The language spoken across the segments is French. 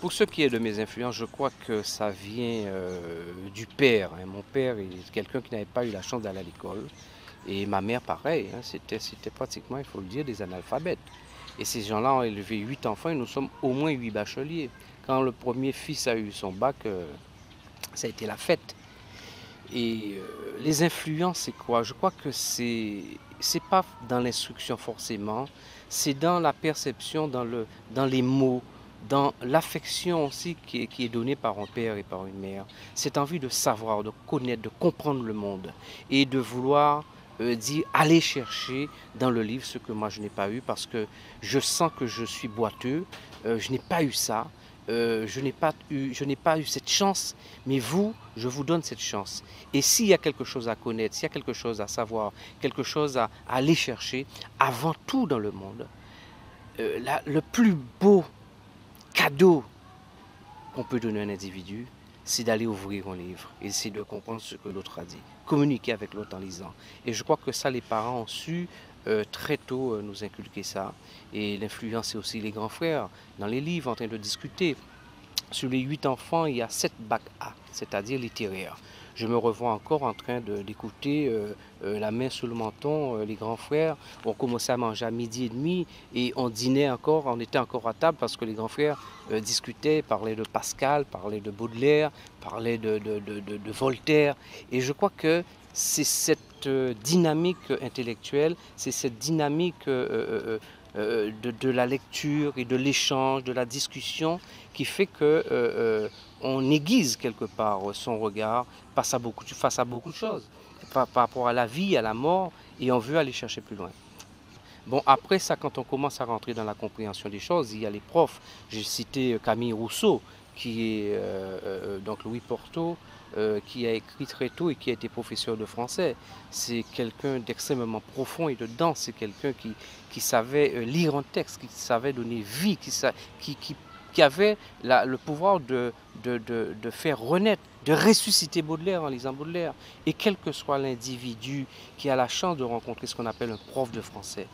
Pour ce qui est de mes influences, je crois que ça vient du père. Mon père est quelqu'un qui n'avait pas eu la chance d'aller à l'école. Et ma mère, pareil, c'était pratiquement, il faut le dire, des analphabètes. Et ces gens-là ont élevé 8 enfants et nous sommes au moins 8 bacheliers. Quand le premier fils a eu son bac, ça a été la fête. Et les influences, c'est quoi? Je crois que c'est pas dans l'instruction forcément, c'est dans la perception, dans les mots, dans l'affection aussi qui est donnée par un père et par une mère. Cette envie de savoir, de connaître, de comprendre le monde et de vouloir dire, aller chercher dans le livre ce que moi je n'ai pas eu parce que je sens que je suis boiteux, je n'ai pas eu ça. Je n'ai pas eu cette chance, mais vous, je vous donne cette chance. Et s'il y a quelque chose à connaître, s'il y a quelque chose à savoir, quelque chose à aller chercher, avant tout dans le monde, le plus beau cadeau qu'on peut donner à un individu, c'est d'aller ouvrir un livre et c'est de comprendre ce que l'autre a dit, communiquer avec l'autre en lisant. Et je crois que ça, les parents ont su très tôt nous inculquer ça. Et l'influence, c'est aussi les grands frères dans les livres en train de discuter. Sur les 8 enfants, il y a 7 bacs A, c'est-à-dire littéraires. Je me revois encore en train d'écouter la main sous le menton, les grands frères. On commençait à manger à midi et demi et on dînait encore, on était encore à table parce que les grands frères discutaient, parlaient de Pascal, parlaient de Baudelaire, parlaient de Voltaire. Et je crois que c'est cette dynamique intellectuelle, c'est cette dynamique de la lecture et de l'échange, de la discussion qui fait que on aiguise quelque part son regard face à beaucoup de choses, par rapport à la vie, à la mort, et on veut aller chercher plus loin. Bon, après ça, quand on commence à rentrer dans la compréhension des choses, il y a les profs. J'ai cité Camille Rousseau, qui est donc Louis Porto, qui a écrit très tôt et qui a été professeur de français. C'est quelqu'un d'extrêmement profond et de dense. C'est quelqu'un qui savait lire un texte, qui savait donner vie, qui avait le pouvoir de faire renaître, de ressusciter Baudelaire en lisant Baudelaire. Et quel que soit l'individu qui a la chance de rencontrer ce qu'on appelle un prof de français,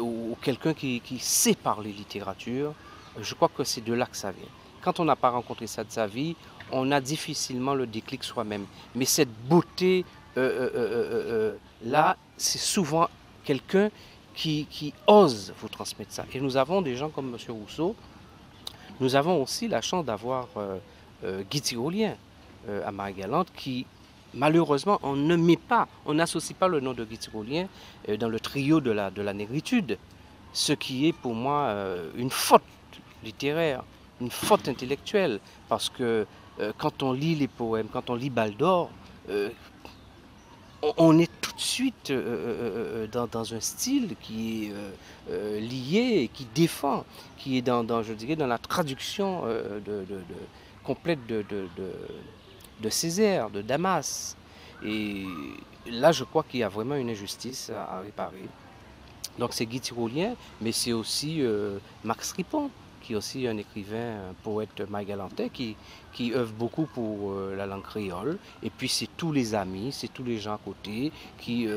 ou quelqu'un qui sait parler littérature, je crois que c'est de là que ça vient. Quand on n'a pas rencontré ça de sa vie, on a difficilement le déclic soi-même. Mais cette beauté, là, c'est souvent quelqu'un qui ose vous transmettre ça. Et nous avons des gens comme M. Rousseau. Nous avons aussi la chance d'avoir Guy Tyrolien à Marie-Galante qui, malheureusement, on ne met pas, on n'associe pas le nom de Guy Tyrolien dans le trio de la négritude, ce qui est pour moi une faute littéraire, une faute intellectuelle, parce que quand on lit les poèmes, quand on lit Baldor, on est tout de suite dans un style qui est lié et qui défend, qui est je dirais, dans la traduction complète de Césaire, de Damas. Et là, je crois qu'il y a vraiment une injustice à réparer. Donc c'est Guy Tyrolien, mais c'est aussi Max Ripon, qui est aussi un écrivain, un poète marie-galantais, qui œuvre beaucoup pour la langue créole. Et puis c'est tous les amis, c'est tous les gens à côté qui,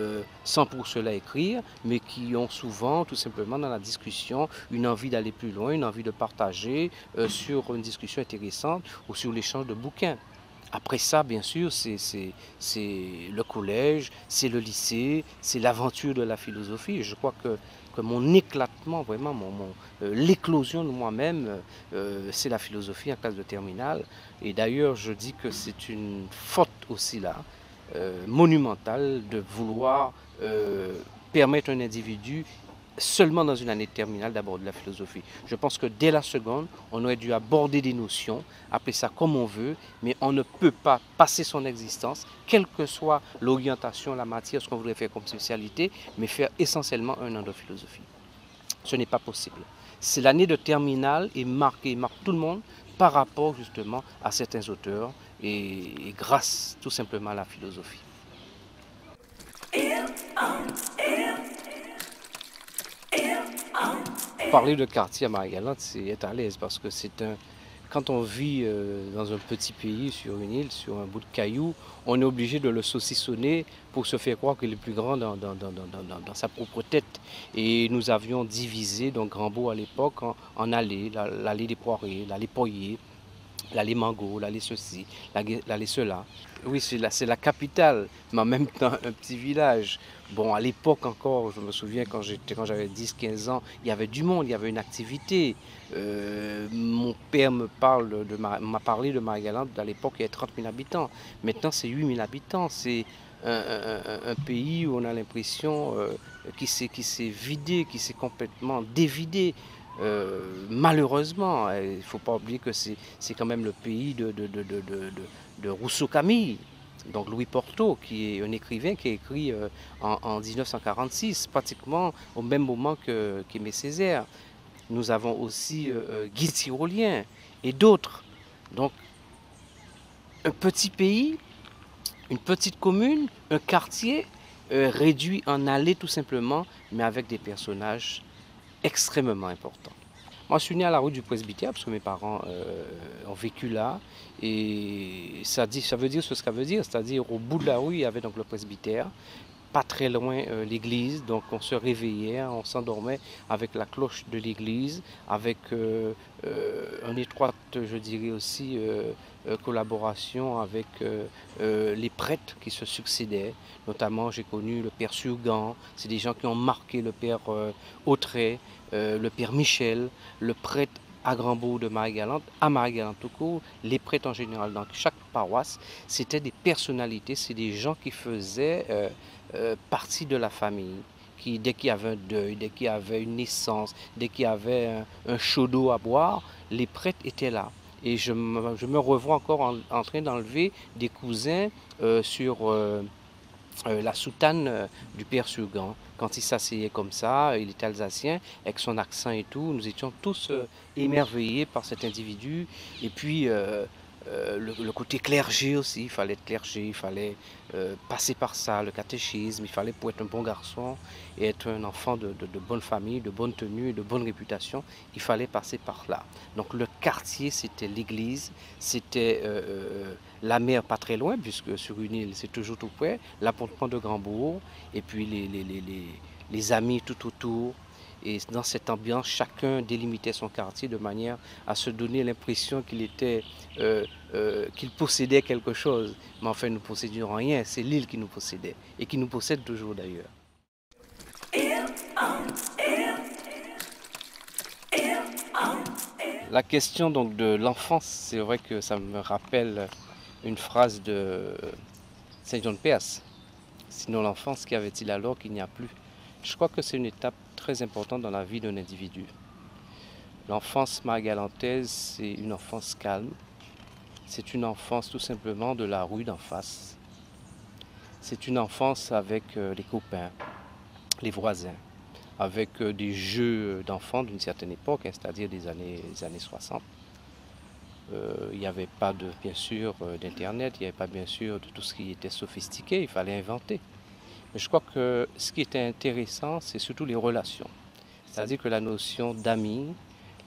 sans pour cela écrire, mais qui ont souvent, tout simplement dans la discussion, une envie d'aller plus loin, une envie de partager sur une discussion intéressante ou sur l'échange de bouquins. Après ça, bien sûr, c'est le collège, c'est le lycée, c'est l'aventure de la philosophie. Et je crois que mon éclatement, vraiment, l'éclosion de moi-même, c'est la philosophie en classe de terminale. Et d'ailleurs, je dis que c'est une faute aussi là, monumentale, de vouloir permettre à un individu seulement dans une année de terminale d'aborder la philosophie. Je pense que dès la seconde, on aurait dû aborder des notions, appeler ça comme on veut, mais on ne peut pas passer son existence, quelle que soit l'orientation, la matière, ce qu'on voudrait faire comme spécialité, mais faire essentiellement un an de philosophie. Ce n'est pas possible. C'est l'année de terminale et marque tout le monde par rapport justement à certains auteurs et grâce tout simplement à la philosophie. Parler de quartier à Marie-Galante, c'est être à l'aise parce que quand on vit dans un petit pays, sur une île, sur un bout de caillou, on est obligé de le saucissonner pour se faire croire qu'il est plus grand dans sa propre tête. Et nous avions divisé donc Grandbourg à l'époque en allées, l'allée des Poiriers, l'allée Poirier, l'allée Mango, l'allée ceci, l'allée cela. Oui, c'est la capitale, mais en même temps un petit village. Bon, à l'époque encore, je me souviens quand j'avais 10, 15 ans, il y avait du monde, il y avait une activité. Mon père m'a parlé de Marie-Galante, à l'époque il y avait 30 000 habitants. Maintenant c'est 8 000 habitants. C'est un pays où on a l'impression qui s'est vidé, qui s'est complètement dévidé. Malheureusement, il ne faut pas oublier que c'est quand même le pays de Rousseau-Camille, donc Louis Porto, qui est un écrivain qui a écrit en 1946, pratiquement au même moment qu'Aimé Césaire. Nous avons aussi Guy Tyrolien et d'autres. Donc, un petit pays, une petite commune, un quartier réduit en allée tout simplement, mais avec des personnages extrêmement important. Moi, je suis né à la rue du Presbytère parce que mes parents ont vécu là. Et ça veut dire ce que ça veut dire. C'est-à-dire, au bout de la rue, il y avait donc le presbytère. Pas très loin l'église. Donc, on se réveillait, on s'endormait avec la cloche de l'église, avec une étroite, je dirais aussi, collaboration avec les prêtres qui se succédaient. Notamment, j'ai connu le père Surgan. C'est des gens qui ont marqué le père Autret, le père Michel, le prêtre à Grandbourg de Marie-Galante, à Marie-Galante tout court, les prêtres en général dans chaque paroisse, c'était des personnalités, c'est des gens qui faisaient partie de la famille. Qui, dès qu'il y avait un deuil, dès qu'il y avait une naissance, dès qu'il y avait un chaud d'eau à boire, les prêtres étaient là. Et je me revois encore en train d'enlever des cousins sur la soutane du père Surgan. Quand il s'asseyait comme ça, il était alsacien, avec son accent et tout, nous étions tous émerveillés par cet individu. Et puis le côté clergé aussi, il fallait être clergé, il fallait passer par ça, le catéchisme, il fallait pour être un bon garçon et être un enfant de bonne famille, de bonne tenue et de bonne réputation, il fallait passer par là. Donc le quartier, c'était l'église, c'était la mer pas très loin, puisque sur une île, c'est toujours tout près, l'appontement de Grandbourg, et puis les amis tout autour. Et dans cette ambiance, chacun délimitait son quartier de manière à se donner l'impression qu'il possédait quelque chose. Mais enfin, nous ne possédions rien, c'est l'île qui nous possédait, et qui nous possède toujours d'ailleurs. La question donc de l'enfance, c'est vrai que ça me rappelle une phrase de Saint John Perse. Sinon l'enfance, qu'y avait-il alors qu'il n'y a plus? Je crois que c'est une étape très importante dans la vie d'un individu. L'enfance marie-galantaise, c'est une enfance calme. C'est une enfance tout simplement de la rue d'en face. C'est une enfance avec les copains, les voisins, avec des jeux d'enfants d'une certaine époque, hein, c'est-à-dire des années 60. Il n'y avait pas bien sûr d'internet, il n'y avait pas bien sûr de tout ce qui était sophistiqué, il fallait inventer. Mais je crois que ce qui était intéressant, c'est surtout les relations. C'est-à-dire que la notion d'amis,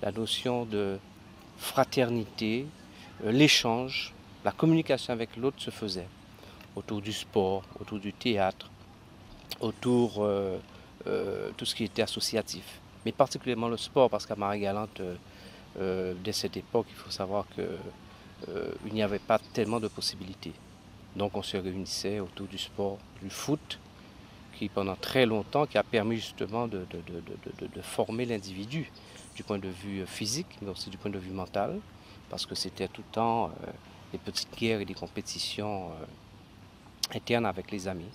la notion de fraternité, l'échange, la communication avec l'autre se faisait autour du sport, autour du théâtre, autour tout ce qui était associatif. Mais particulièrement le sport, parce qu'à Marie-Galante, dès cette époque, il faut savoir qu'il n'y avait pas tellement de possibilités. Donc on se réunissait autour du sport, du foot, qui pendant très longtemps, qui a permis justement de former l'individu du point de vue physique, mais aussi du point de vue mental, parce que c'était tout le temps des petites guerres et des compétitions internes avec les amis.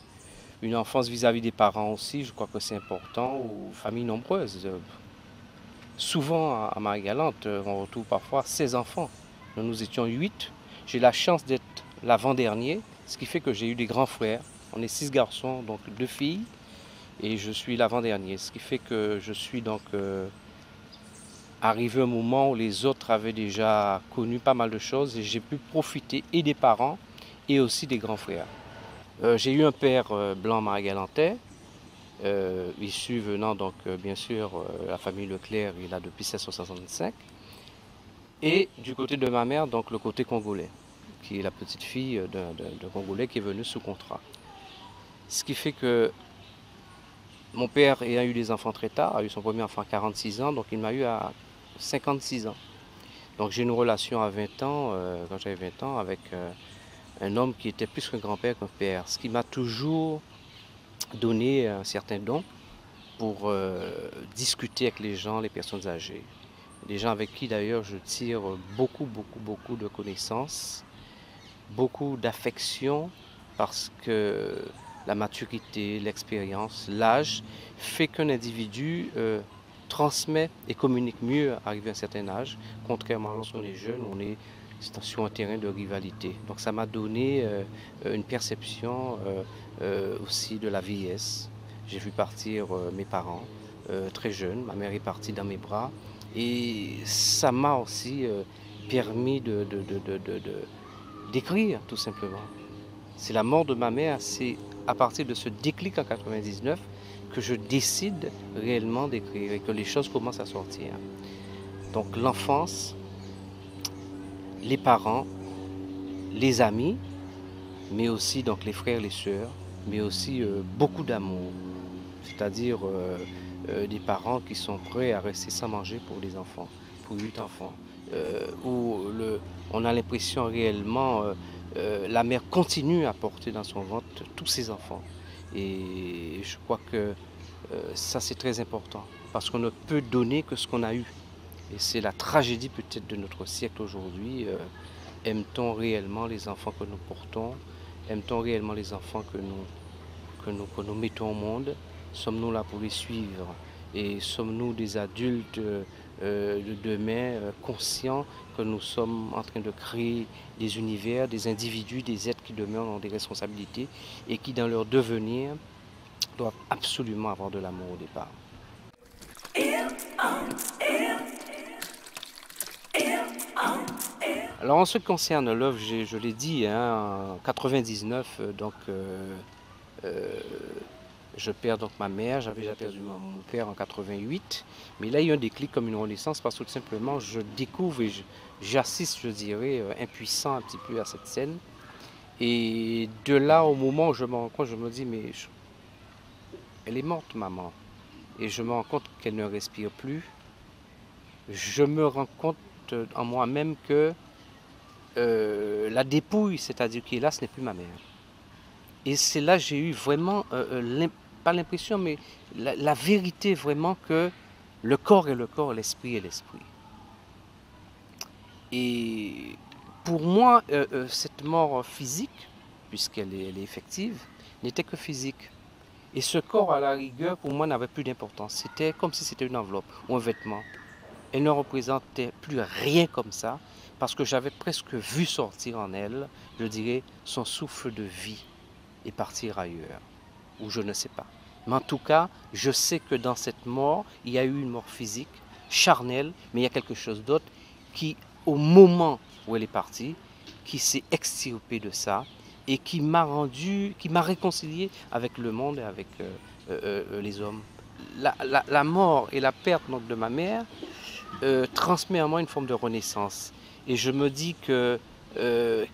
Une enfance vis-à-vis des parents aussi, je crois que c'est important, aux familles nombreuses. Souvent à Marie-Galante, on retrouve parfois 16 enfants. Nous étions 8. J'ai la chance d'être l'avant-dernier, ce qui fait que j'ai eu des grands frères. On est 6 garçons, donc 2 filles, et je suis l'avant-dernier. Ce qui fait que je suis donc arrivé à un moment où les autres avaient déjà connu pas mal de choses et j'ai pu profiter et des parents et aussi des grands frères. J'ai eu un père blanc marie-galantais issu venant donc bien sûr la famille Leclerc est là depuis 1665. Et du côté de ma mère, donc le côté congolais, qui est la petite fille d'un Congolais qui est venu sous contrat. Ce qui fait que mon père ayant eu des enfants très tard, a eu son premier enfant à 46 ans, donc il m'a eu à 56 ans. Donc j'ai une relation à 20 ans, quand j'avais 20 ans, avec un homme qui était plus qu'un grand-père qu'un père, ce qui m'a toujours donné un certain don pour discuter avec les gens, les personnes âgées. Des gens avec qui d'ailleurs je tire beaucoup de connaissances, beaucoup d'affection, parce que la maturité, l'expérience, l'âge fait qu'un individu transmet et communique mieux arrivé à un certain âge, contrairement lorsqu'on est jeune, on est sur un terrain de rivalité. Donc ça m'a donné une perception aussi de la vieillesse. J'ai vu partir mes parents très jeunes, ma mère est partie dans mes bras et ça m'a aussi permis d'écrire tout simplement. C'est la mort de ma mère, c'est à partir de ce déclic en 99 que je décide réellement d'écrire et que les choses commencent à sortir. Donc l'enfance, les parents, les amis, mais aussi donc les frères, les sœurs, mais aussi beaucoup d'amour. C'est-à-dire des parents qui sont prêts à rester sans manger pour les enfants, pour 8 enfants. Où on a l'impression réellement la mère continue à porter dans son ventre tous ses enfants. Et je crois que ça c'est très important parce qu'on ne peut donner que ce qu'on a eu. Et c'est la tragédie peut-être de notre siècle aujourd'hui. Aime-t-on réellement les enfants que nous portons? Aime-t-on réellement les enfants que nous mettons au monde? Sommes-nous là pour les suivre? Et sommes-nous des adultes de demain conscients que nous sommes en train de créer des univers, des individus, des êtres qui demeurent ont des responsabilités et qui dans leur devenir doivent absolument avoir de l'amour au départ. Alors en ce qui concerne l'œuvre, je l'ai dit, hein, en 99, je perds donc ma mère, j'avais déjà perdu mon père en 88, mais là il y a un déclic comme une renaissance parce que tout simplement je découvre et j'assiste, je dirais, impuissant un petit peu à cette scène. Et de là au moment où je me rends compte, je me dis mais elle est morte maman. Et je me rends compte qu'elle ne respire plus. Je me rends compte en moi-même que la dépouille, c'est-à-dire qui est là, ce n'est plus ma mère. Et c'est là que j'ai eu vraiment, pas l'impression, mais la vérité vraiment que le corps est le corps, l'esprit est l'esprit. Et pour moi, cette mort physique, puisqu'elle est effective, n'était que physique. Et ce corps, à la rigueur, pour moi, n'avait plus d'importance. C'était comme si c'était une enveloppe ou un vêtement. Elle ne représentait plus rien comme ça, parce que j'avais presque vu sortir en elle, je dirais, son souffle de vie et partir ailleurs, ou je ne sais pas. Mais en tout cas, je sais que dans cette mort, il y a eu une mort physique, charnelle, mais il y a quelque chose d'autre qui, au moment où elle est partie, qui s'est extirpé de ça et qui m'a rendu, qui m'a réconcilié avec le monde et avec les hommes. La mort et la perte donc, de ma mère transmet en moi une forme de renaissance. Et je me dis que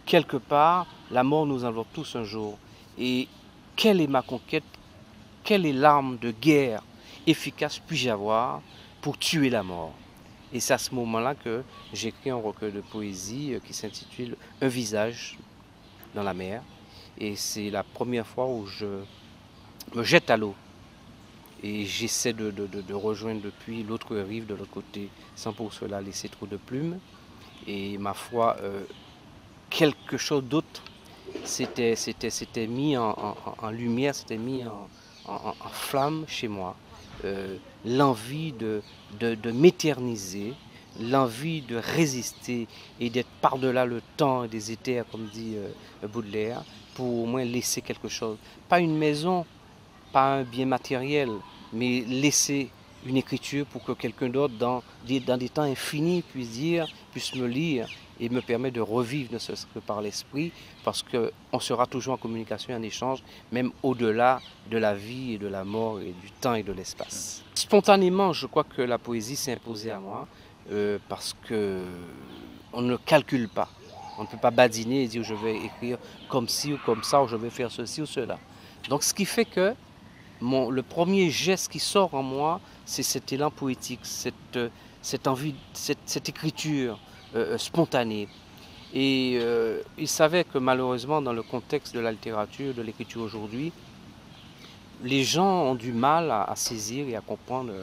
quelque part, la mort nous enveloppe tous un jour. Et quelle est ma conquête? Quelle est l'arme de guerre efficace puis-je avoir pour tuer la mort? Et c'est à ce moment-là que j'écris un recueil de poésie qui s'intitule Un visage dans la mer. Et c'est la première fois où je me jette à l'eau. Et j'essaie de rejoindre depuis l'autre rive, de l'autre côté, sans pour cela laisser trop de plumes. Et ma foi, quelque chose d'autre s'était mis en lumière, s'était mis en flamme chez moi. L'envie de m'éterniser, l'envie de résister et d'être par-delà le temps et des éthers, comme dit Baudelaire, pour au moins laisser quelque chose. Pas une maison, pas un bien matériel, mais laisser une écriture pour que quelqu'un d'autre, dans des temps infinis, puisse me lire et me permet de revivre ne serait-ce que par l'esprit, parce qu'on sera toujours en communication et en échange, même au-delà de la vie et de la mort et du temps et de l'espace. Spontanément, je crois que la poésie s'est imposée à moi, parce qu'on ne calcule pas. On ne peut pas badiner et dire je vais écrire comme ci ou comme ça, ou je vais faire ceci ou cela. Donc ce qui fait que le premier geste qui sort en moi, c'est cet élan poétique, cette envie, cette écriture spontanée. Et il savait que malheureusement, dans le contexte de la littérature, de l'écriture aujourd'hui, les gens ont du mal à saisir et à comprendre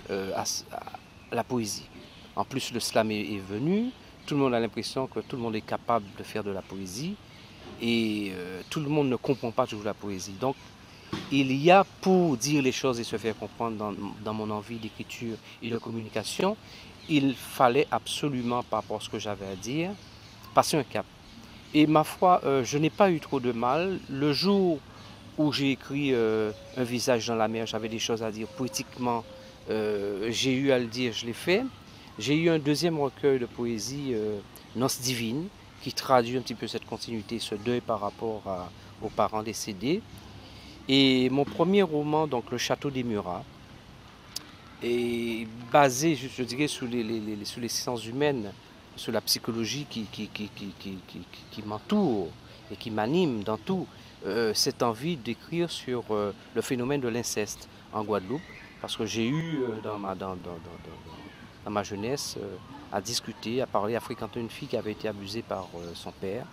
la poésie. En plus, le slam est venu, tout le monde a l'impression que tout le monde est capable de faire de la poésie, et tout le monde ne comprend pas toujours la poésie. Donc, il y a, pour dire les choses et se faire comprendre dans mon envie d'écriture et de communication, il fallait absolument, par rapport à ce que j'avais à dire, passer un cap. Et ma foi, je n'ai pas eu trop de mal. Le jour où j'ai écrit Un visage dans la mer, j'avais des choses à dire poétiquement, j'ai eu à le dire, je l'ai fait. J'ai eu un deuxième recueil de poésie, Noces divines, qui traduit un petit peu cette continuité, ce deuil par rapport aux parents décédés. Et mon premier roman, donc Le Château des Murat, est basé, je dirais, sur les sciences humaines, sur la psychologie qui m'entoure et qui m'anime dans tout. Cette envie d'écrire sur le phénomène de l'inceste en Guadeloupe, parce que j'ai eu dans ma jeunesse à discuter, à parler, à fréquenter une fille qui avait été abusée par son père.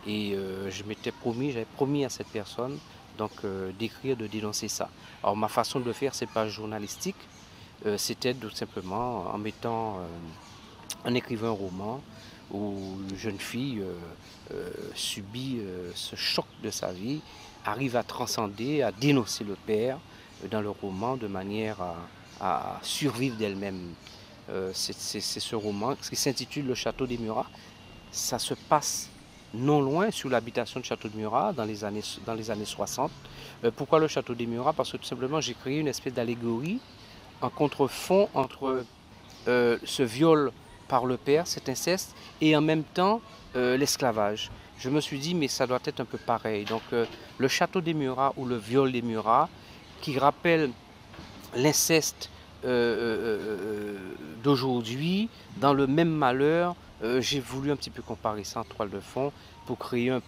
Et j'avais promis à cette personne donc d'écrire, de dénoncer ça. Alors ma façon de le faire, c'est pas journalistique, c'était tout simplement en écrivant un roman où une jeune fille subit ce choc de sa vie, arrive à transcender, à dénoncer le père dans le roman de manière à survivre d'elle-même. C'est ce roman qui s'intitule Le Château des Murat. Ça se passe non loin sur l'habitation de Château de Murat dans les années 60. Pourquoi le Château des Murat? Parce que tout simplement j'ai créé une espèce d'allégorie en contrefond entre ce viol par le père, cet inceste, et en même temps l'esclavage. Je me suis dit mais ça doit être un peu pareil. Donc le Château des Murat ou le viol des Murat qui rappelle l'inceste d'aujourd'hui dans le même malheur. J'ai voulu un petit peu comparer ça en toile de fond pour créer un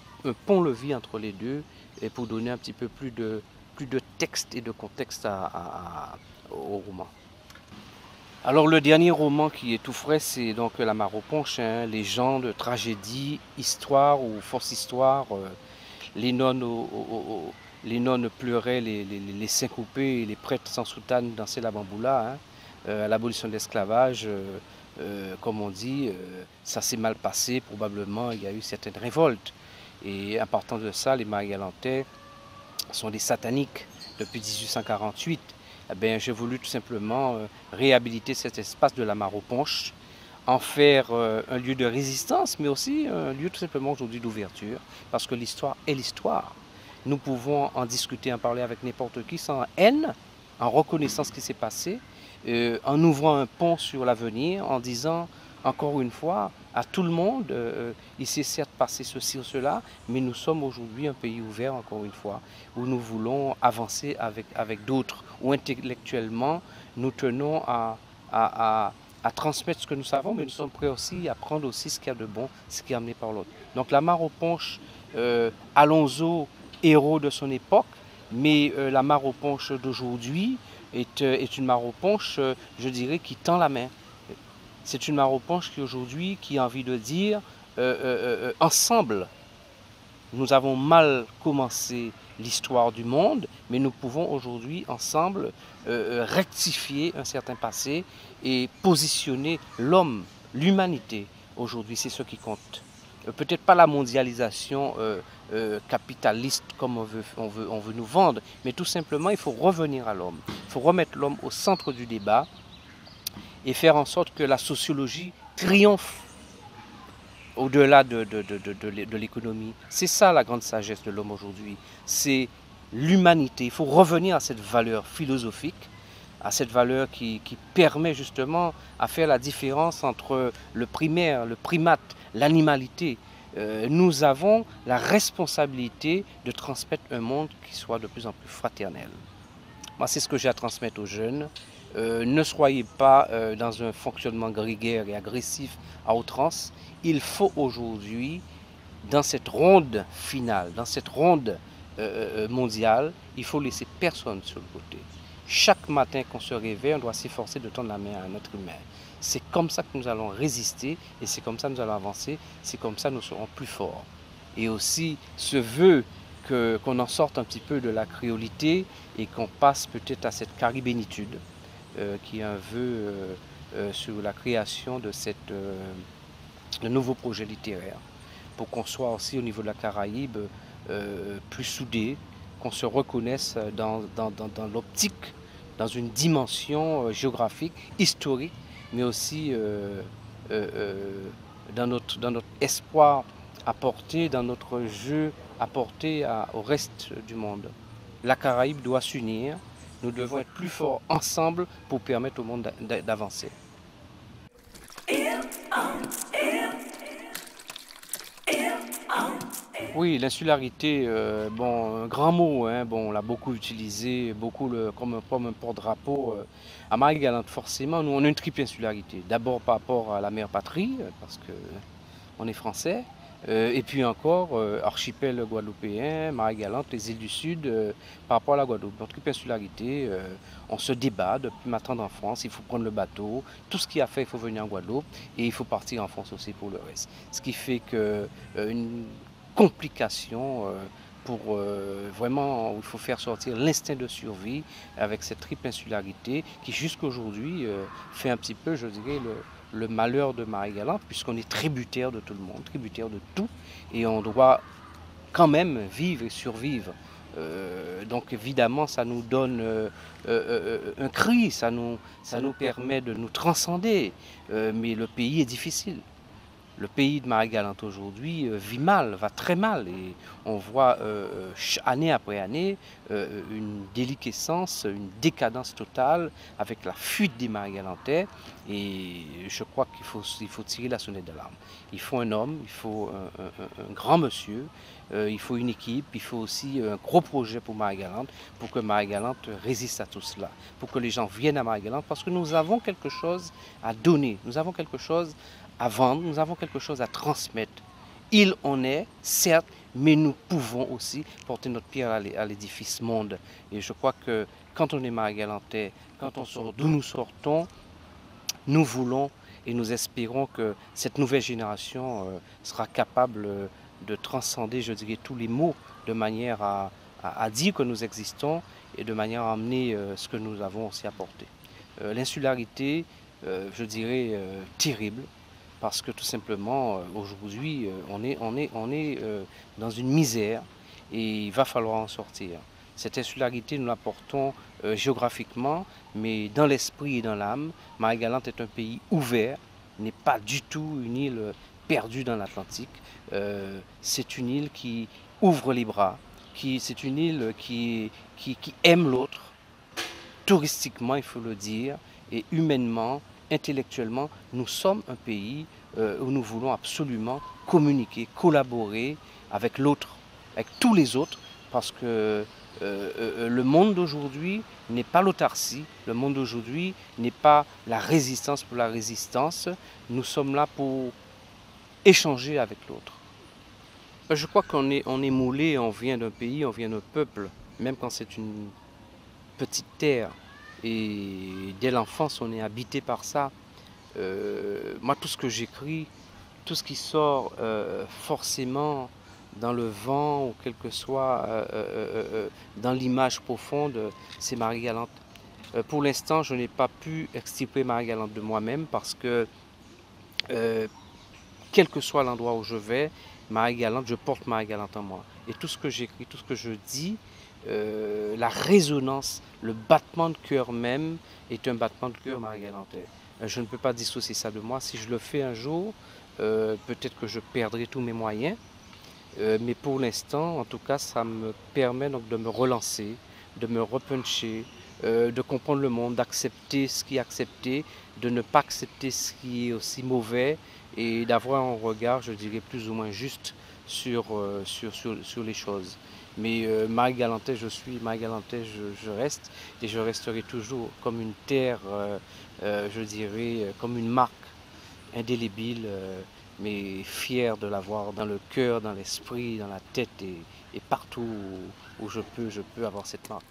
pont-levis entre les deux et pour donner un petit peu plus de texte et de contexte au roman. Alors le dernier roman qui est tout frais, c'est donc La Mare aux Ponches, hein, légende, tragédie, histoire ou fausse histoire. Les nonnes pleuraient, les seins coupés et les prêtres sans soutane dansaient la bamboula. Hein, à l'abolition de l'esclavage. Comme on dit, ça s'est mal passé, probablement il y a eu certaines révoltes. Et en partant de ça, les Marie-Galantais sont des sataniques depuis 1848. Eh bien, j'ai voulu tout simplement réhabiliter cet espace de la Mare aux Ponches, en faire un lieu de résistance, mais aussi un lieu tout simplement aujourd'hui d'ouverture, parce que l'histoire est l'histoire. Nous pouvons en discuter, en parler avec n'importe qui sans haine, en reconnaissant ce qui s'est passé, en ouvrant un pont sur l'avenir, en disant encore une fois à tout le monde, il s'est certes passé ceci ou cela, mais nous sommes aujourd'hui un pays ouvert encore une fois, où nous voulons avancer avec d'autres, où intellectuellement nous tenons à transmettre ce que nous savons, mais nous sommes prêts aussi à prendre aussi ce qu'il y a de bon, ce qui est amené par l'autre. Donc la Mare aux Ponches, Alonso, héros de son époque, mais la Mare aux Ponches d'aujourd'hui, est une Mare aux Ponches, je dirais, qui tend la main. C'est une Mare aux Ponches qui aujourd'hui, qui a envie de dire, ensemble, nous avons mal commencé l'histoire du monde, mais nous pouvons aujourd'hui, ensemble, rectifier un certain passé et positionner l'homme, l'humanité. Aujourd'hui, c'est ce qui compte. Peut-être pas la mondialisation capitaliste comme on veut nous vendre, mais tout simplement il faut revenir à l'homme. Il faut remettre l'homme au centre du débat et faire en sorte que la sociologie triomphe au-delà de l'économie. C'est ça la grande sagesse de l'homme aujourd'hui, c'est l'humanité. Il faut revenir à cette valeur philosophique, à cette valeur qui permet justement à faire la différence entre le primaire, le primate, l'animalité. Nous avons la responsabilité de transmettre un monde qui soit de plus en plus fraternel. Moi, c'est ce que j'ai à transmettre aux jeunes. Ne soyez pas dans un fonctionnement grégaire et agressif à outrance. Il faut aujourd'hui, dans cette ronde finale, dans cette ronde mondiale, il faut laisser personne sur le côté. Chaque matin qu'on se réveille, on doit s'efforcer de tendre la main à un être humain. C'est comme ça que nous allons résister et c'est comme ça que nous allons avancer, c'est comme ça que nous serons plus forts. Et aussi ce vœu qu'on en sorte un petit peu de la créolité et qu'on passe peut-être à cette caribénitude, qui est un vœu sur la création de de nouveau projet littéraire, pour qu'on soit aussi au niveau de la Caraïbe plus soudés, qu'on se reconnaisse dans l'optique, dans une dimension géographique, historique, mais aussi dans notre espoir apporté, dans notre jeu apporté au reste du monde. La Caraïbe doit s'unir, nous devons être plus forts ensemble pour permettre au monde d'avancer. Oui, l'insularité, bon, un grand mot, hein, bon, on l'a beaucoup utilisé, beaucoup comme un porte-drapeau. À Marie-Galante, forcément, nous, on a une triple insularité. D'abord par rapport à la mère patrie, parce que on est français, et puis encore, archipel guadeloupéen, Marie-Galante, les îles du Sud, par rapport à la Guadeloupe. Donc, triple insularité, on se débat depuis maintenant en France, il faut prendre le bateau, tout ce qu'il y a fait, il faut venir en Guadeloupe, et il faut partir en France aussi pour le reste. Ce qui fait que une complication pour vraiment, il faut faire sortir l'instinct de survie avec cette triple insularité qui jusqu'à aujourd'hui fait un petit peu, je dirais, le malheur de Marie-Galante, puisqu'on est tributaire de tout le monde, tributaire de tout, et on doit quand même vivre et survivre. Donc évidemment, ça nous donne un cri, ça nous permet de nous transcender, mais le pays est difficile. Le pays de Marie-Galante aujourd'hui vit mal, va très mal, et on voit année après année une déliquescence, une décadence totale avec la fuite des Marie-Galantais, et je crois qu'il faut tirer la sonnette d'alarme. Il faut un homme, il faut un grand monsieur, il faut une équipe, il faut aussi un gros projet pour Marie-Galante, pour que Marie-Galante résiste à tout cela, pour que les gens viennent à Marie-Galante, parce que nous avons quelque chose à donner, nous avons quelque chose à vendre, nous avons quelque chose à transmettre. Il en est, certes, mais nous pouvons aussi porter notre pierre à l'édifice monde. Et je crois que quand on est Marie-Galantais, quand on sort d'où nous sortons, nous voulons et nous espérons que cette nouvelle génération sera capable de transcender, je dirais, tous les mots de manière à dire que nous existons et de manière à amener ce que nous avons aussi apporté. L'insularité, je dirais, terrible, parce que tout simplement, aujourd'hui, on est dans une misère et il va falloir en sortir. Cette insularité, nous l'apportons géographiquement, mais dans l'esprit et dans l'âme. Marie-Galante est un pays ouvert, n'est pas du tout une île perdue dans l'Atlantique. C'est une île qui ouvre les bras, c'est une île qui aime l'autre, touristiquement, il faut le dire, et humainement, intellectuellement, nous sommes un pays où nous voulons absolument communiquer, collaborer avec l'autre, avec tous les autres, parce que le monde d'aujourd'hui n'est pas l'autarcie, le monde d'aujourd'hui n'est pas la résistance pour la résistance, nous sommes là pour échanger avec l'autre. Je crois qu'on est moulé, on vient d'un pays, on vient d'un peuple, même quand c'est une petite terre, et dès l'enfance on est habité par ça. Moi, tout ce que j'écris, tout ce qui sort forcément dans le vent ou quel que soit dans l'image profonde, c'est Marie-Galante. Pour l'instant, je n'ai pas pu extirper Marie-Galante de moi-même parce que quel que soit l'endroit où je vais, Marie-Galante, je porte Marie-Galante en moi. Et tout ce que j'écris, tout ce que je dis, la résonance, le battement de cœur même est un battement de cœur marie-galantais. Je ne peux pas dissocier ça de moi. Si je le fais un jour, peut-être que je perdrai tous mes moyens. Mais pour l'instant, en tout cas, ça me permet donc de me relancer, de me repuncher, de comprendre le monde, d'accepter ce qui est accepté, de ne pas accepter ce qui est aussi mauvais, et d'avoir un regard, je dirais, plus ou moins juste sur les choses. Mais Marie-Galantais, je suis, Marie-Galantais, je reste, et je resterai toujours comme une terre, je dirais, comme une marque indélébile, mais fier de l'avoir dans le cœur, dans l'esprit, dans la tête et partout où je peux avoir cette marque.